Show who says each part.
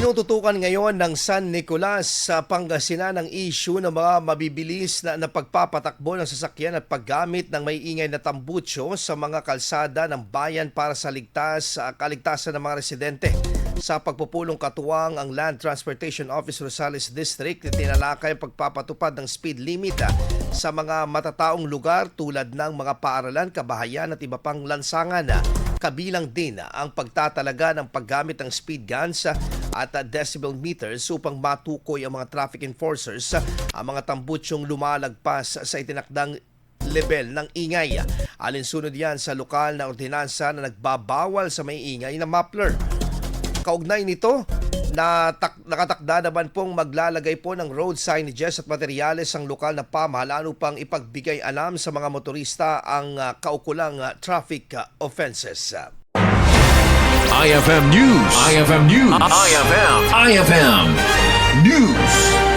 Speaker 1: Tinututukan ngayon ng San Nicolas sa Pangasinan ang issue ng mga mabibilis na pagpapatakbo ng sasakyan at paggamit ng maiingay na tambutso sa mga kalsada ng bayan para sa kaligtasan ng mga residente. Sa pagpupulong katuwang ang Land Transportation Office Rosales District, tinalakay ang pagpapatupad ng speed limit sa mga matataong lugar tulad ng mga paaralan, kabahayan at iba pang lansangan. Kabilang din ang pagtatalaga ng paggamit ng speed guns at decibel meters upang matukoy ang mga traffic enforcers ang mga tambutsyong lumalagpas sa itinakdang level ng ingay. Alinsunod yan sa lokal na ordinansa na nagbabawal sa may ingay na muffler. Kaugnay nito, nakatakda naman pong maglalagay po ng road signages at materyales ang lokal na pamahalaan upang ipagbigay alam sa mga motorista ang kaukulang traffic offenses.
Speaker 2: IFM News. IFM News. IFM News.